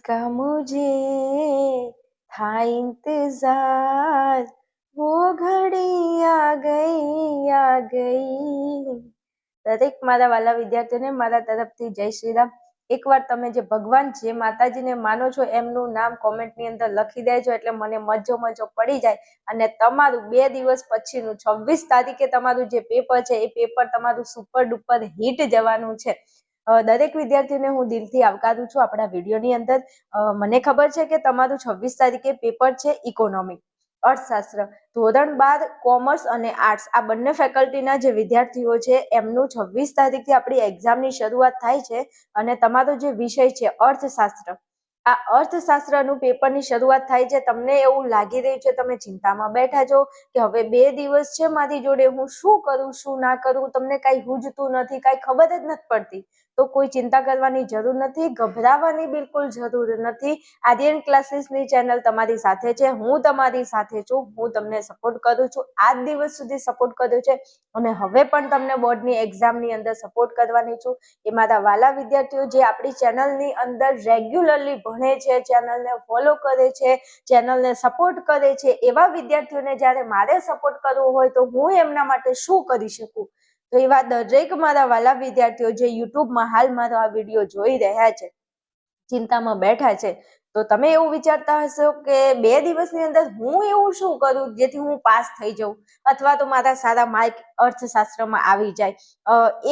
इसका मुझे था इंतजार, वो घड़ी आ गई। દરેક મારા વાલા વિદ્યાર્થીઓને મારા તરફથી જય શ્રી રામ। એકવાર તમે જે ભગવાન જે માતાજીને માનો છો એમનું નામ કોમેન્ટની અંદર લખી દેજો, એટલે મને મજો પડી જાય અને તમારું 2 દિવસ પછીનું 26 તારીખે તમારું જે પેપર છે એ પેપર તમારું સુપર ડુપર હિટ જવાનું છે। દરેક વિદ્યાર્થીને હું દિલથી આવકારું છું આપણા વિડીયોની અંદર। મને ખબર છે કે તમારું 26 તારીખે પેપર છે ઇકોનોમિક અર્થશાસ્ત્ર ધોરણ 12 કોમર્સ અને આર્ટ્સ આ બંને ફેકલ્ટીના જે વિદ્યાર્થીઓ છે એમનું 26 તારીખથી આપણી એક્ઝામની શરૂઆત થાય છે અને તમારો જે વિષય છે અર્થશાસ્ત્ર, આ અર્થશાસ્ત્રનું પેપરની શરૂઆત થાય છે। તમને એવું લાગી રહ્યું છે, તમે ચિંતામાં બેઠા છો કે હવે 2 દિવસ છે મારી જોડે, હું શું કરું શું ના કરું, તમને કાંઈ સૂઝતું નથી, કાંઈ ખબર જ નથી પડતી। તો કોઈ ચિંતા કરવાની જરૂર નથી, ગભરાવાની બિલકુલ જરૂર નથી। આર્યન ક્લાસીસની ચેનલ તમારી સાથે છે, હું તમારી સાથે છું, હું તમને સપોર્ટ કરું છું, આજ દિવસ સુધી સપોર્ટ કર્યો છે અને હવે પણ તમને બોર્ડની એક્ઝામની અંદર સપોર્ટ કરવાની છું। એ મારા વાલા વિદ્યાર્થીઓ જે આપણી ચેનલની અંદર રેગ્યુલરલી ભણે છે, ચેનલને ફોલો કરે છે, ચેનલને સપોર્ટ કરે છે, એવા વિદ્યાર્થીઓને જ્યારે મારે સપોર્ટ કરવો હોય તો હું એમના માટે શું કરી શકું? તો એવા દરેક મારા વાલા વિદ્યાર્થીઓ જે યુટ્યુબમાં હાલ મારો આ વિડીયો જોઈ રહ્યા છે, ચિંતામાં બેઠા છે, તો તમે એવું વિચારતા હશો કે 2 દિવસની અંદર હું એવું શું કરું જેથી હું પાસ થઈ જાઉં અથવા તો મારા સારા માર્ક અર્થશાસ્ત્રમાં આવી જાય।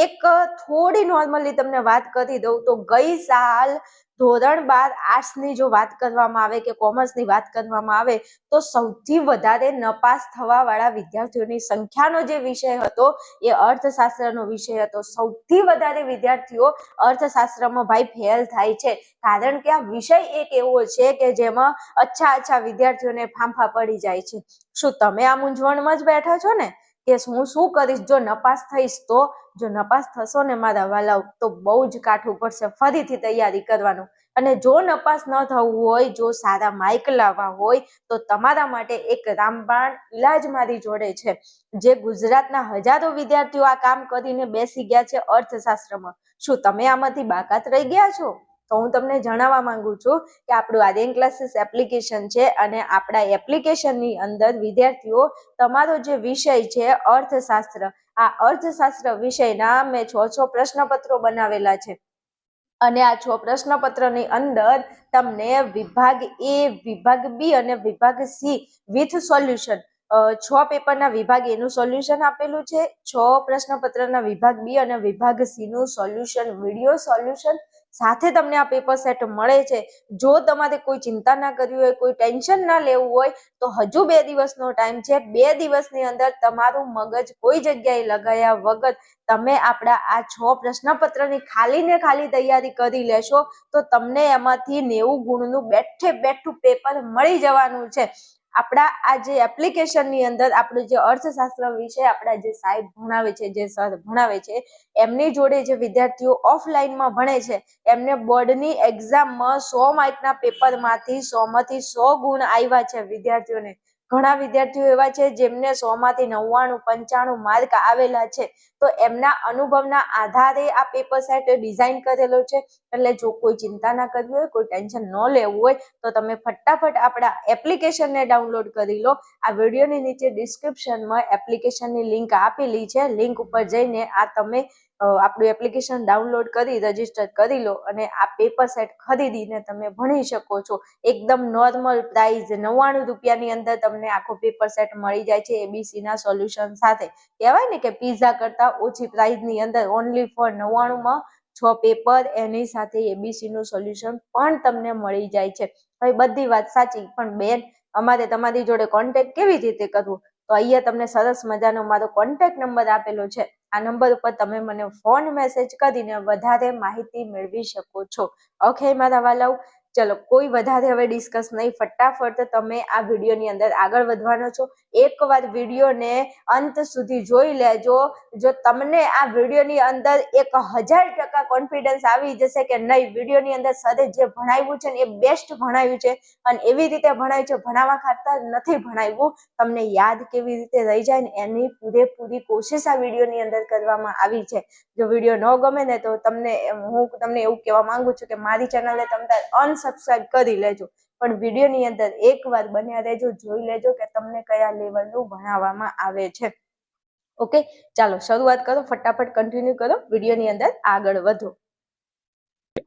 એક થોડી નોર્મલી તમને વાત કરી દઉં તો ગઈ સાલ ધોરણ 12 આર્ટ્સની જો વાત કરવામાં આવે કે કોમર્સની વાત કરવામાં આવે તો સૌથી વધારે નપાસ થવા વાળા વિદ્યાર્થીઓની સંખ્યાનો જે વિષય હતો એ અર્થશાસ્ત્રનો વિષય હતો। સૌથી વધારે વિદ્યાર્થીઓ અર્થશાસ્ત્રમાં ભાઈ ફેલ થાય છે, કારણ કે આ વિષય એક એવો છે કે જેમાં અચ્છા વિદ્યાર્થીઓને ફાંફા પડી જાય છે। શું તમે આ મૂંઝવણમાં જ બેઠા છો ને કે હું શું કરીશ જો નપાસ થઈશ? તો જો નપાસ થશો ને મારા વાલાઓ તો બહુ જ કાઠું પડશે, ફરીથી તૈયારી કરવાનું। અને જો નપાસ ન થવું હોય, જો સારા માર્ક લાવવા હોય તો તમારા માટે એક રામબાણ ઈલાજ મારી જોડે છે, જે ગુજરાતના હજારો વિદ્યાર્થીઓ આ કામ કરીને બેસી ગયા છે અર્થશાસ્ત્રમાં। શું તમે આમાંથી બાકાત રહી ગયા છો? તો હું તમને જણાવવા માંગુ છું કે આપણું આર્યન ક્લાસીસ એપ્લિકેશન છે અને આપણા એપ્લિકેશનની અંદર વિદ્યાર્થીઓ તમારો જે વિષય છે અર્થશાસ્ત્ર, આ અર્થશાસ્ત્ર વિષયના મેં 6 પ્રશ્નપત્રો બનાવેલા છે અને આ 6 પ્રશ્નપત્રની અંદર તમને વિભાગ એ, વિભાગ બી અને વિભાગ સી વિથ સોલ્યુશન 6 પેપરના વિભાગ એ નું સોલ્યુશન આપેલું છે, 6 પ્રશ્નપત્રના વિભાગ બી અને વિભાગ સી નું સોલ્યુશન, વિડીયો સોલ્યુશન સાથે તમને આ પેપર સેટ મળે છે। જો તમારે કોઈ ચિંતા ના કરવી હોય, કોઈ ટેન્શન ના લેવું હોય તો હજુ 2 દિવસનો ટાઈમ છે। 2 દિવસની અંદર તમારું મગજ કોઈ જગ્યાએ લગાયા વગર તમે આપણા આ 6 પ્રશ્નપત્રની ખાલી ને ખાલી તૈયારી કરી લેશો તો તમને એમાંથી 90 ગુણનું બેઠું પેપર મળી જવાનું છે। આપણા આ જે એપ્લિકેશનની અંદર આપણું જે અર્થશાસ્ત્ર વિષય આપણા જે સાહેબ ભણાવે છે, જે સર ભણાવે છે, એમની જોડે જે વિદ્યાર્થીઓ ઓફલાઈનમાં ભણે છે એમને બોર્ડની એક્ઝામમાં 100 માર્કના પેપરમાંથી 100 માંથી 100 ગુણ આવ્યા છે વિદ્યાર્થીઓને। ઘણા વિદ્યાર્થીઓ એવા છે જેમને 100 માંથી 99, 95 માર્ક આવેલા છે, તો એમના અનુભવના આધારે આ પેપર સેટ ડિઝાઇન કરેલો છે। એટલે જો કોઈ ચિંતા ના કરવી હોય, કોઈ ટેન્શન ન લેવું હોય તો તમે ફટાફટ આપણા એપ્લિકેશનને ડાઉનલોડ કરી લો। આ વિડીયોની નીચે ડિસ્ક્રિપ્શનમાં એપ્લિકેશનની લિંક આપેલી છે, લિંક ઉપર જઈને આ તમે આપણું એપ્લિકેશન ડાઉનલોડ કરી રજીસ્ટર કરી લો અને આ પેપર સેટ ખરીદીને તમે ભણી શકો છો। એકદમ નોર્મલ પ્રાઇસ 99 રૂપિયાની અંદર તમને આખો પેપર સેટ મળી જાય છે એબીસી ના સોલ્યુશન સાથે। કહેવાય ને કે પીઝા કરતા ઓછી પ્રાઇસની અંદર ઓનલી ફોર 99 માં 6 પેપર એની સાથે એબીસી નું સોલ્યુશન પણ તમને મળી જાય છે। હવે બધી વાત સાચી, પણ બેન અમારે તમારી જોડે કોન્ટેક્ટ કેવી રીતે કરવો? તો અહીંયા તમને સરસ મજાનો મારો કોન્ટેક્ટ નંબર આપેલો છે, આ નંબર ઉપર તમે મને ફોન મેસેજ કરીને વધારે માહિતી મેળવી શકો છો। ઓકે મારા વાલાઓ, ચલો કોઈ વધારે હવે ડિસ્કસ નહીં, ફટાફટ તમે આ વિડીયોની અંદર આગળ વધવાનો છો। એકવાર વિડીયોને અંત સુધી જોઈ લેજો, જો તમને આ વિડીયોની અંદર 1000% કોન્ફિડન્સ આવી જશે કે નહીં, વિડીયોની અંદર સરે જે ભણાવ્યું છે ને એ બેસ્ટ ભણાવ્યું છે અને એવી રીતે ભણાવ્યું છે, ભણાવવા ખાતર નથી ભણાવ્યું, તમને યાદ કેવી રીતે રહી જાય ને એની પૂરેપૂરી કોશિશ આ વિડીયોની અંદર કરવામાં આવી છે। જો વિડીયો ન ગમે ને તો હું તમને એવું કહેવા માંગુ છું કે મારી ચેનલને તમે સબસ્ક્રાઇબ કરી લેજો, પણ વિડીયોની અંદર એકવાર બન્યા રહેજો, જોઈ લેજો કે તમને કયા લેવલનું ભણાવવામાં આવે છે. ઓકે, ચાલો શરૂઆત કરો, ફટાફટ કન્ટિન્યુ કરો, વિડીયોની અંદર આગળ વધો.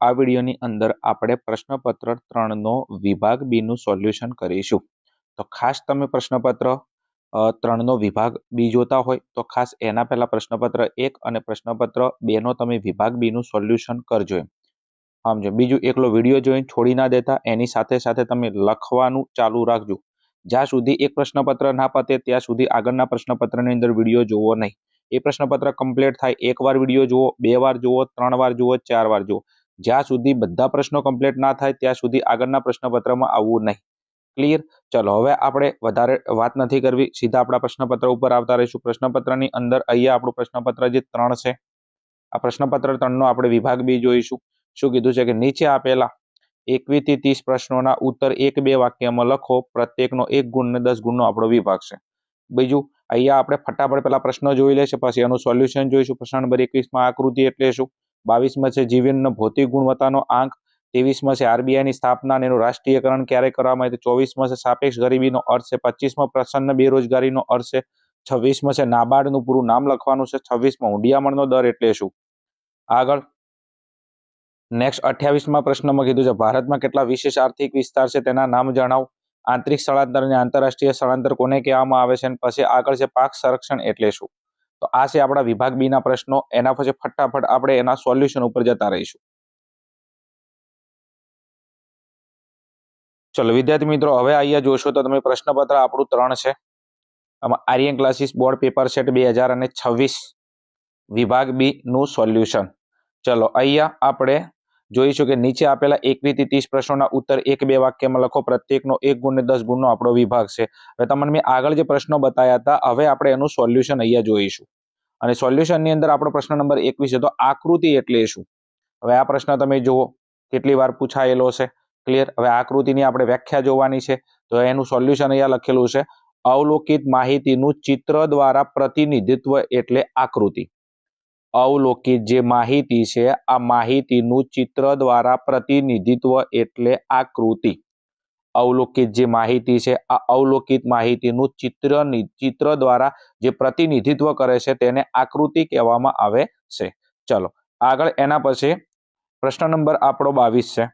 આ વિડીયોની અંદર આપણે પ્રશ્નપત્ર 3 નો વિભાગ બી નું સોલ્યુશન કરીશું. તો ખાસ તમે પ્રશ્નપત્ર 3 નો વિભાગ બી જોતા હોય તો ખાસ એના પહેલા પ્રશ્નપત્ર 1 અને પ્રશ્નપત્ર 2 નો તમે વિભાગ બી નું સોલ્યુશન કરજો. સમજો, બીજું એકલો વિડીયો જોઈને છોડી ના દેતા, એની સાથે સાથે તમે લખવાનું ચાલુ રાખજો. જ્યાં સુધી એક પ્રશ્નપત્ર ના પતે ત્યાં સુધી આગળના પ્રશ્નપત્રની અંદર વિડીયો જોવો નહીં. એ પ્રશ્નપત્ર કમ્પ્લીટ થાય, એકવાર વિડીયો જુઓ, 2 વાર જુઓ, 3 વાર જુઓ, 4 વાર જુઓ. જ્યાં સુધી બધા પ્રશ્નો કમ્પ્લીટ ના થાય ત્યાં સુધી આગળના પ્રશ્નપત્રમાં આવવું નહીં. ક્લિયર? ચલો, હવે આપણે વધારે વાત નથી કરવી, સીધા આપણા પ્રશ્નપત્ર ઉપર આવતા રહીશું. પ્રશ્નપત્રની અંદર અહીંયા આપણું પ્રશ્નપત્ર જે 3 છે, આ પ્રશ્નપત્ર 3 નો આપણે વિભાગ બી જોઈશું. શું કીધું છે કે નીચે આપેલા 21 થી 30 પ્રશ્નોના ઉત્તર 1-2 વાક્યમાં લખો, પ્રત્યેકનો 1 ગુણ ને 10 ગુણનો આપણો વિભાગ છે. બીજું અહીંયા આપણે ફટાફટ પેલા પ્રશ્નો જોઈ લેશે, પછી એનું સોલ્યુશન જોઈશું. પ્રશ્ન નંબર 21 માં આકૃતિ એટલે શું, 22 માં છે જીવનનો ભૌતિક ગુણવત્તાનો આંક, 23 માં છે આરબીઆઈ ની સ્થાપના અને એનું રાષ્ટ્રીયકરણ ક્યારે કરવામાં આવ્યું, 24 માં છે સાપેક્ષ ગરીબીનો અર્થ છે, 25 માં પ્રસન્ન બેરોજગારીનો અર્થ છે, 26 માં છે નાબાર્ડનું પૂરું નામ લખવાનું છે, 26 માં હુંડિયામણનો દર એટલે શું. આગળ નેક્સ્ટ 28 માં પ્રશ્નમાં કીધું છે ભારતમાં કેટલા વિશેષ આર્થિક વિસ્તાર છે તેના નામ જણાવો, આંતરિક સ્થળાંતર અને આંતરરાષ્ટ્રીય સ્થળાંતર કોને કહેવામાં આવે છે, પછી આગળ છે પાક સંરક્ષણ એટલે શું. તો આ છે આપણા વિભાગ બી ના પ્રશ્નો. એના પછી ફટાફટ આપણે એના સોલ્યુશન ઉપર જતા રહીશું. ચલો વિદ્યાર્થી મિત્રો, હવે અહીંયા જોશો તો તમે પ્રશ્નપત્ર આપણું 3 છે. આમાં Aryan classes board paper set 2026 વિભાગ બી નું સોલ્યુશન. ચલો અહીંયા આપણે જોઈશું કે નીચે આપેલા 21 થી 30 પ્રશ્નોના ઉત્તર 1-2 વાક્યમાં લખો, પ્રત્યેકનો 1 ગુણ ને 10 ગુણનો આપણો વિભાગ છે. હવે તમને મેં આગળ જે પ્રશ્નો બતાવ્યા હતા, હવે આપણે એનું સોલ્યુશન અહીંયા જોઈશું. અને સોલ્યુશનની અંદર આપણો પ્રશ્ન નંબર 21 છે, તો આકૃતિ એટલે શું. હવે આ પ્રશ્ન તમે જુઓ કેટલી વાર પૂછાયેલો છે. ક્લિયર? હવે આકૃતિની આપણે વ્યાખ્યા જોવાની છે, તો એનું સોલ્યુશન અહીંયા લખેલું છે, અવલોકિત માહિતીનું ચિત્ર દ્વારા પ્રતિનિધિત્વ એટલે આકૃતિ. અવલોકિત જે માહિતી છે, આ માહિતીનું ચિત્ર દ્વારા પ્રતિનિધિત્વ એટલે આકૃતિ. અવલોકિત જે માહિતી છે, આ અવલોકિત માહિતીનું ચિત્ર દ્વારા જે પ્રતિનિધિત્વ કરે છે તેને આકૃતિ કહેવામાં આવે છે. ચલો આગળ એના પછી પ્રશ્ન નંબર આપણો 22 છે,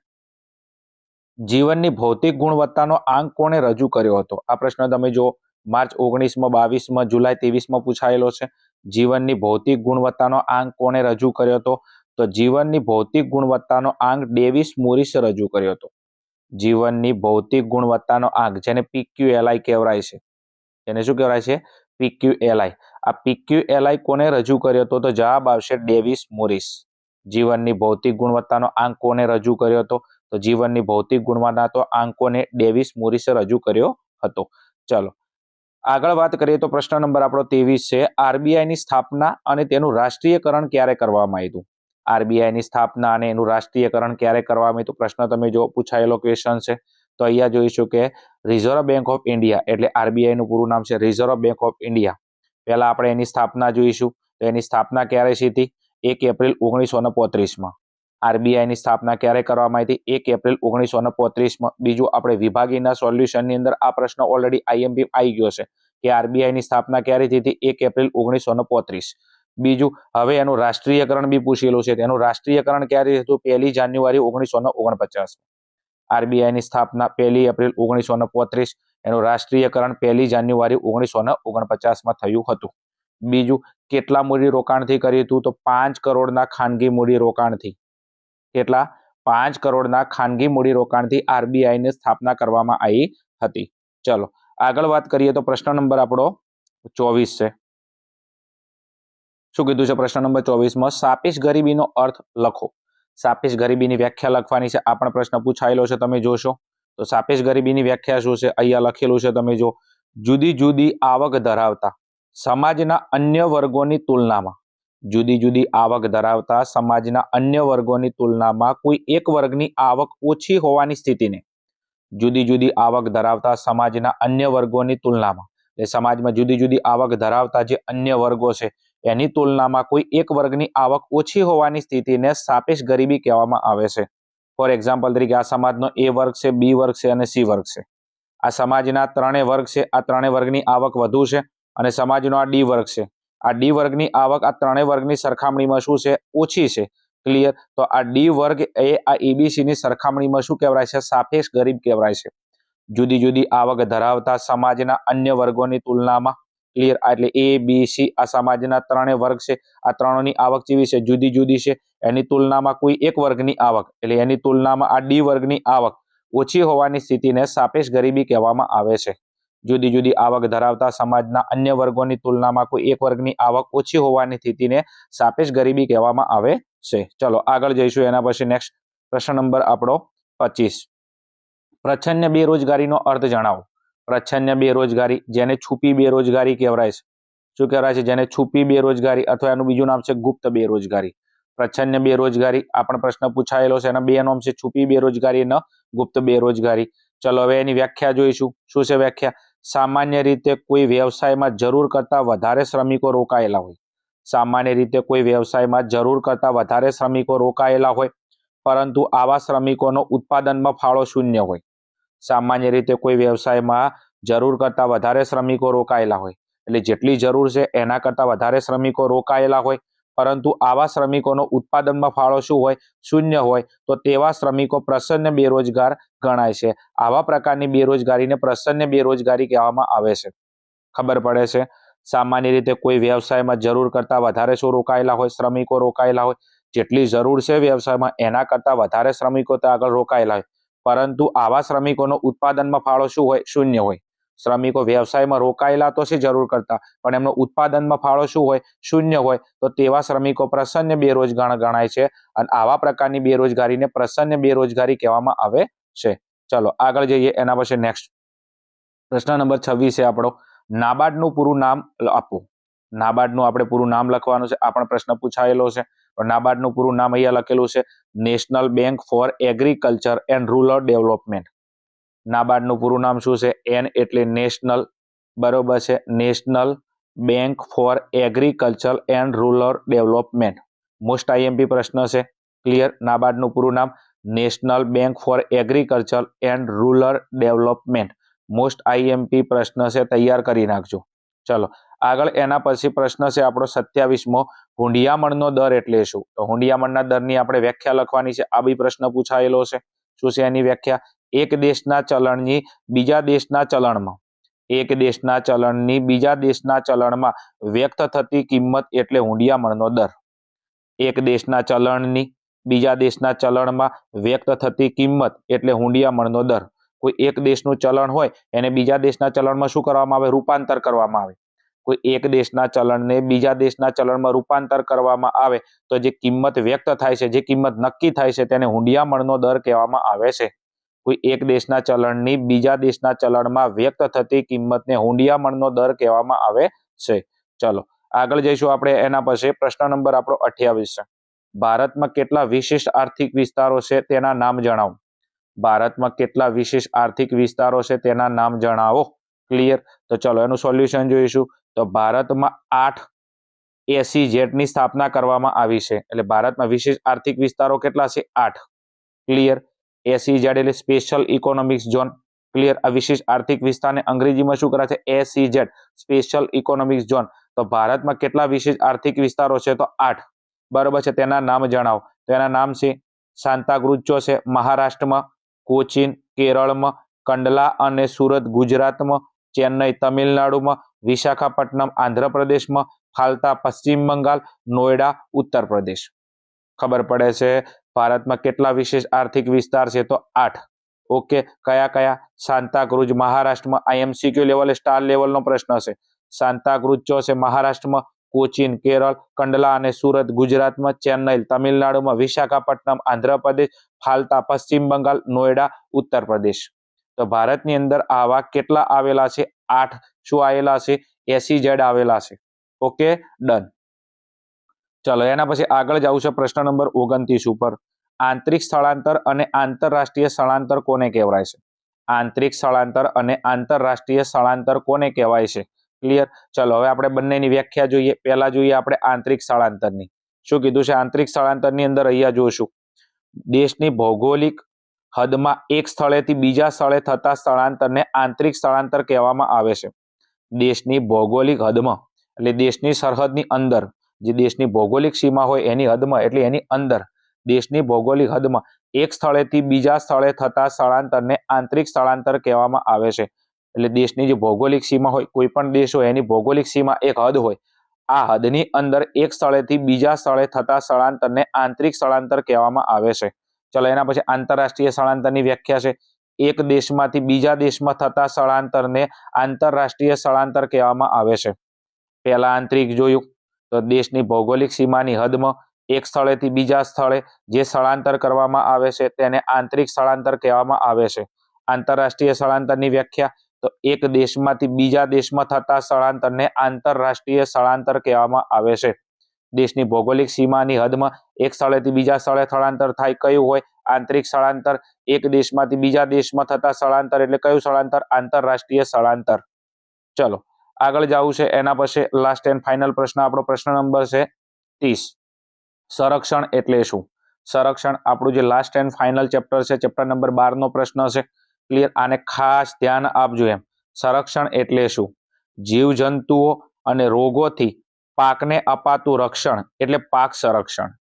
જીવનની ભૌતિક ગુણવત્તાનો આંક કોણે રજૂ કર્યો હતો. આ પ્રશ્ન તમે જો માર્ચ 19 માં, 22 માં, જુલાઈ 23 માં પૂછાયેલો છે. જીવનની ભૌતિક ગુણવત્તાનો આંક કોણે રજૂ કર્યો હતો, તો જીવનની ભૌતિક ગુણવત્તાનો આંક ડેવિસ મોરિસે રજૂ કર્યો હતો. જીવનની ભૌતિક ગુણવત્તાનો આંક જેને PQLI કહેવાય છે, એને શું કહેવાય છે, PQLI. આ PQLI કોને રજૂ કર્યો હતો, તો જવાબ આવશે ડેવિસ મોરિસ. જીવનની ભૌતિક ગુણવત્તાનો આંક કોને રજૂ કર્યો હતો, તો જીવનની ભૌતિક ગુણવત્તાનો આંકોને ડેવિસ મોરિસે રજૂ કર્યો હતો. ચલો આગળ વાત કરીએ તો પ્રશ્ન નંબર આપણો 23 છે, આરબીઆઈ ની સ્થાપના અને તેનું રાષ્ટ્રીયકરણ ક્યારે કરવામાં આવ્યું. આરબીઆઈ ની સ્થાપના અને એનું રાષ્ટ્રીયકરણ ક્યારે કરવામાં આવ્યું. પ્રશ્ન તમે જો પૂછાયેલો ક્વેશ્ચન છે, તો અહીંયા જોઈશું કે રિઝર્વ બેંક ઓફ ઇન્ડિયા એટલે આરબીઆઈ નું પૂરું નામ છે રિઝર્વ બેંક ઓફ ઇન્ડિયા. પહેલા આપણે એની સ્થાપના જોઈશું, તો એની સ્થાપના ક્યારે થઈ હતી, 1 એપ્રિલ 1935 માં. આરબીઆઈ ની સ્થાપના ક્યારે કરવામાં આવી હતી, 1 એપ્રિલ 1935 માં. બીજું આપણે વિભાગીના સોલ્યુશનની અંદર આ પ્રશ્ન ઓલરેડી આઈએમપી આવી ગયો છે કે આરબીઆઈ ની સ્થાપના ક્યારે થઈ હતી, 1 એપ્રિલ 1935. બીજું હવે એનું રાષ્ટ્રીયકરણ બી પૂછેલું છે, તેનું રાષ્ટ્રીયકરણ ક્યારે થયું, 1 જાન્યુઆરી 1949. આરબીઆઈ ની સ્થાપના 1 એપ્રિલ 1935, એનું રાષ્ટ્રીયકરણ 1 જાન્યુઆરી 1949 માં થયું હતું. બીજું કેટલા મૂડી રોકાણથી કર્યું હતું, તો 5 કરોડના ખાનગી મૂડી રોકાણથી. કેટલા, 5 કરોડના ખાનગી મૂડી રોકાણથી આરબીઆઈ ની સ્થાપના કરવામાં આવી હતી. ચલો આગળ વાત કરીએ તો પ્રશ્ન નંબર આપણો 24 છે. શું કીધું છે પ્રશ્ન નંબર 24 માં, સાપેક્ષ ગરીબીનો અર્થ લખો. સાપેક્ષ ગરીબીની વ્યાખ્યા લખવાની છે. આ પણ પ્રશ્ન પૂછાયેલો છે, તમે જોશો. તો સાપેક્ષ ગરીબીની વ્યાખ્યા શું છે, અહીંયા લખેલું છે, તમે જો, જુદી જુદી આવક ધરાવતા સમાજના અન્ય વર્ગોની તુલનામાં, જુદી જુદી આવક ધરાવતા સમાજના અન્ય વર્ગોની તુલનામાં કોઈ એક વર્ગની આવક ઓછી હોવાની સ્થિતિને, જુદી જુદી આવક ધરાવતા સમાજના અન્ય વર્ગોની તુલનામાં, એટલે સમાજમાં જુદી જુદી આવક ધરાવતા જે અન્ય વર્ગો છે એની તુલનામાં કોઈ એક વર્ગની આવક ઓછી હોવાની સ્થિતિને સાપેક્ષ ગરીબી કહેવામાં આવે છે. ફોર એક્ઝામ્પલ તરીકે આ સમાજનો એ વર્ગ છે, બી વર્ગ છે અને સી વર્ગ છે. આ સમાજના ત્રણેય વર્ગ છે, આ ત્રણેય વર્ગની આવક વધુ છે, અને સમાજનો આ ડી વર્ગ છે, આ ડી વર્ગની આવક આ ત્રણેય વર્ગની સરખામણીમાં શું છે? ઓછી છે. ક્લિયર? તો આ ડી વર્ગ એ આ એબીસી ની સરખામણીમાં શું કહેવાય છે? સાપેક્ષ ગરીબ કહેવાય છે. જુદી જુદી આવક ધરાવતા સમાજના અન્ય વર્ગોની તુલનામાં. ક્લિયર? એટલે એ બી સી આ સમાજના ત્રણેય વર્ગ છે, આ ત્રણોની આવક કેવી છે? જુદી જુદી છે. એની તુલનામાં કોઈ એક વર્ગની આવક, એટલે એની તુલનામાં આ ડી વર્ગની આવક ઓછી હોવાની સ્થિતિને સાપેક્ષ ગરીબી કહેવામાં આવે છે. જુદી જુદી આવક ધરાવતા સમાજના અન્ય વર્ગોની તુલનામાં કોઈ એક વર્ગની આવક ઓછી હોવાની સ્થિતિને સાપેક્ષ ગરીબી કહેવામાં આવે છે. ચલો આગળ જઈશું. એના પછી નેક્સ્ટ પ્રશ્ન નંબર આપણો 25. પ્રચ્છન્ન બેરોજગારીનો અર્થ જણાવો. પ્રચ્છન્ન બેરોજગારી, જેને છુપી બેરોજગારી કહેવાય છે. શું કહેવાય છે? જેને છુપી બેરોજગારી, અથવા એનું બીજું નામ છે ગુપ્ત બેરોજગારી. પ્રચ્છન્ન બેરોજગારી આ પણ પ્રશ્ન પૂછાયેલો છે. એના બે નામ છે, છુપી બેરોજગારી અને ગુપ્ત બેરોજગારી. ચલો હવે એની વ્યાખ્યા જોઈશું. શું છે વ્યાખ્યા? સામાન્ય રીતે કોઈ વ્યવસાયમાં જરૂર કરતા વધારે શ્રમિકો રોકાયેલા હોય. સામાન્ય રીતે કોઈ વ્યવસાયમાં જરૂર કરતા વધારે શ્રમિકો રોકાયેલા હોય, પરંતુ આવા શ્રમિકોનો ઉત્પાદનમાં ફાળો શૂન્ય હોય. સામાન્ય રીતે કોઈ વ્યવસાયમાં જરૂર કરતા વધારે શ્રમિકો રોકાયેલા હોય, એટલે જેટલી જરૂર છે એના કરતા વધારે શ્રમિકો રોકાયેલા હોય, પરંતુ આવા શ્રમિકોનો ઉત્પાદનમાં ફાળો શું હોય? શૂન્ય હોય. તો તેવા શ્રમિકો પ્રસન્ન બેરોજગાર ગણાય છે. આવા પ્રકારની બેરોજગારીને પ્રસન્ન બેરોજગારી કહેવામાં આવે છે. ખબર પડે છે? સામાન્ય રીતે કોઈ વ્યવસાયમાં જરૂર કરતા વધારે શું રોકાયેલા હોય? શ્રમિકો રોકાયેલા હોય. જેટલી જરૂર છે વ્યવસાયમાં એના કરતા વધારે શ્રમિકો ત્યાં આગળ રોકાયેલા હોય, પરંતુ આવા શ્રમિકોનો ઉત્પાદનમાં ફાળો શું હોય? શૂન્ય હોય. શ્રમિકો વ્યવસાયમાં રોકાયેલા તો છે જરૂર કરતા, પણ એમનો ઉત્પાદનમાં ફાળો શું હોય? શૂન્ય હોય. તો તેવા શ્રમિકો પ્રસન્ન બેરોજગાર ગણાય છે, અને આવા પ્રકારની બેરોજગારીને પ્રસન્ન બેરોજગારી કહેવામાં આવે છે. ચલો આગળ જઈએ. એના પછી નેક્સ્ટ પ્રશ્ન નંબર 26 છે આપણો. નાબાર્ડનું પૂરું નામ આપો. નાબાર્ડનું આપણે પૂરું નામ લખવાનું છે. આ પણ પ્રશ્ન પૂછાયેલો છે. નાબાર્ડનું પૂરું નામ અહીંયા લખેલું છે, national bank for agriculture and rural development. નાબાર્ડનું પૂરું નામ શું છે? એન એટલે નેશનલ, બરોબર છે, national bank for agriculture and rural development. Most IMP પ્રશ્ન છે. ક્લિયર? નાબાર્ડનું પૂરું નામ national bank for agriculture and rural development. Most IMP પ્રશ્ન છે, તૈયાર કરી નાખજો. ચલો આગળ. એના પછી પ્રશ્ન છે આપણો 27મો. હુંડિયામણનો દર એટલે શું? તો હુંડિયામણના દરની આપણે વ્યાખ્યા લખવાની છે. આ બી પ્રશ્ન પૂછાયેલો છે. શું છે એની વ્યાખ્યા? એક દેશના ચલણની બીજા દેશના ચલણમાં, એક દેશના ચલણની બીજા દેશના ચલણમાં વ્યક્ત થતી કિંમત એટલે હુંડિયામણનો દર. એક દેશના ચલણની બીજા દેશના ચલણમાં વ્યક્ત થતી કિંમત એટલે હુંડિયામણનો દર. કોઈ એક દેશનું ચલણ હોય એને બીજા દેશના ચલણમાં શું કરવામાં આવે? રૂપાંતર કરવામાં આવે. કોઈ એક દેશના ચલણને બીજા દેશના ચલણમાં રૂપાંતર કરવામાં આવે તો જે કિંમત વ્યક્ત થાય છે, જે કિંમત નક્કી થાય છે, તેને હુંડિયામણનો દર કહેવામાં આવે છે. કોઈ એક દેશના ચલણની બીજા દેશના ચલણમાં વ્યક્ત થતી કિંમતને હુંડિયામણનો દર કહેવામાં આવે છે. ચલો આગળ જઈશું આપણે. એના પછી પ્રશ્ન નંબર આપણો 28 છે. ભારતમાં કેટલા વિશિષ્ટ આર્થિક વિસ્તારો છે તેના નામ જણાવો. ભારતમાં કેટલા વિશેષ આર્થિક વિસ્તારો છે તેના નામ જણાવો. ક્લિયર? તો ચલો એનું સોલ્યુશન જોઈશું. તો ભારતમાં 8 SEZ ની સ્થાપના કરવામાં આવી છે. એટલે ભારતમાં વિશેષ આર્થિક વિસ્તારો કેટલા છે? 8. ક્લિયર? SEZ એટલે સ્પેશિયલ ઇકોનોમિક ઝોન. ક્લિયર? આ વિશેષ આર્થિક વિસ્તારને અંગ્રેજીમાં શું કરે છે? SEZ, special economic zone. તો ભારતમાં કેટલા વિશેષ આર્થિક વિસ્તારો છે? તો 8. બરોબર છે. તેના નામ જણાવો. તો એના નામ છે સાંતાક્રુઝ છે મહારાષ્ટ્રમાં, કોચીન કેરળમાં, કંડલા અને સુરત ગુજરાતમાં, ચેન્નઈ તમિલનાડુમાં, વિશાખાપટ્ટનમ આંધ્રપ્રદેશમાં, ફાલતા પશ્ચિમ બંગાળ, નોઈડા ઉત્તર પ્રદેશ. ખબર પડે છે? ભારતમાં કેટલા વિશેષ આર્થિક વિસ્તાર છે? તો 8. ઓકે. કયા કયા? સાંતાક્રુઝ મહારાષ્ટ્રમાં. IMCQ લેવલ, સ્ટાર લેવલનો પ્રશ્ન છે. સાંતાક્રુઝ છે મહારાષ્ટ્રમાં, કોચીન કેરળ, કંડલા અને સુરત ગુજરાતમાં, ચેન્નઈ તમિલનાડુમાં, વિશાખાપટ્ટનમ આંધ્રપ્રદેશ, ફાલતા પશ્ચિમ બંગાળ, નોઈડા ઉત્તર પ્રદેશ. તો ભારતની અંદર આવા કેટલા આવેલા છે? 8 શું આવેલા છે? SEZ આવેલા છે. Okay, done. ચલો એના પછી આગળ જવું છે પ્રશ્ન નંબર 29 ઉપર. આંતરિક સ્થળાંતર અને આંતરરાષ્ટ્રીય સ્થળાંતર કોને કહેવાય છે? આંતરિક સ્થળાંતર અને આંતરરાષ્ટ્રીય સ્થળાંતર કોને કહેવાય છે? ક્લિયર? ચલો હવે આપણે બંનેની વ્યાખ્યા જોઈએ. પહેલા જોઈએ આપણે આંતરિક સ્થળાંતરની. શું કીધું છે આંતરિક સ્થળાંતરની અંદર? અહીંયા જોઈશું. દેશની ભૌગોલિક હદમાં એક સ્થળેથી બીજા સ્થળે થતા સ્થળાંતરને આંતરિક સ્થળાંતર કહેવામાં આવે છે. દેશની ભૌગોલિક હદમાં એટલે દેશની સરહદની અંદર, જે દેશની ભૌગોલિક સીમા હોય એની હદમાં એટલે એની અંદર દેશની ભૌગોલિક હદમાં એક સ્થળેથી બીજા સ્થળે થતા સ્થળાંતરને આંતરિક સ્થળાંતર કહેવામાં આવે છે. એટલે દેશની જે ભૌગોલિક સીમા હોય, કોઈ પણ દેશ હોય એની ભૌગોલિક સીમા એક હદ હોય, આ હદની અંદર એક સ્થળેથી બીજા સ્થળે થતા સ્થળાંતરને આંતરિક સ્થળાંતર કહેવામાં આવે છે. ચલો એના પછી આંતરરાષ્ટ્રીય સ્થળાંતરની વ્યાખ્યા છે. એક દેશમાંથી બીજા દેશમાં થતા સ્થળાંતરને આંતરરાષ્ટ્રીય સ્થળાંતર કહેવામાં આવે છે. પહેલા આંતરિક જોયું તો દેશની ભૌગોલિક સીમાની હદમાં એક સ્થળેથી બીજા સ્થળે જે સ્થળાંતર કરવામાં આવે છે તેને આંતરિક સ્થળાંતર કહેવામાં આવે છે. આંતરરાષ્ટ્રીય સ્થળાંતરની વ્યાખ્યા તો એક દેશમાંથી બીજા દેશમાં થતા સ્થળાંતરને આંતરરાષ્ટ્રીય સ્થળાંતર કહેવામાં આવે છે. દેશની ભૌગોલિક સીમાની હદમાં એક સ્થળેથી બીજા સ્થળે સ્થળાંતર થાય કયું હોય? આંતરિક સ્થળાંતર. એક દેશમાંથી બીજા દેશમાં થતા સ્થળાંતર એટલે કયું સ્થળાંતર? આંતરરાષ્ટ્રીય સ્થળાંતર. ચલો આગળ જવું છે. એના પછી લાસ્ટ એન્ડ ફાઇનલ પ્રશ્ન, આપણો પ્રશ્ન નંબર છે 30. સંરક્ષણ એટલે શું? સંરક્ષણ આપણું જે લાસ્ટ એન્ડ ફાઇનલ ચેપ્ટર છે, ચેપ્ટર નંબર 12 નો પ્રશ્ન છે. ક્લિયર? આને ખાસ ધ્યાન આપજો. એમ સંરક્ષણ એટલે શું? જીવજંતુઓ અને રોગોથી પાકને અપાતું રક્ષણ એટલે પાક સંરક્ષણ.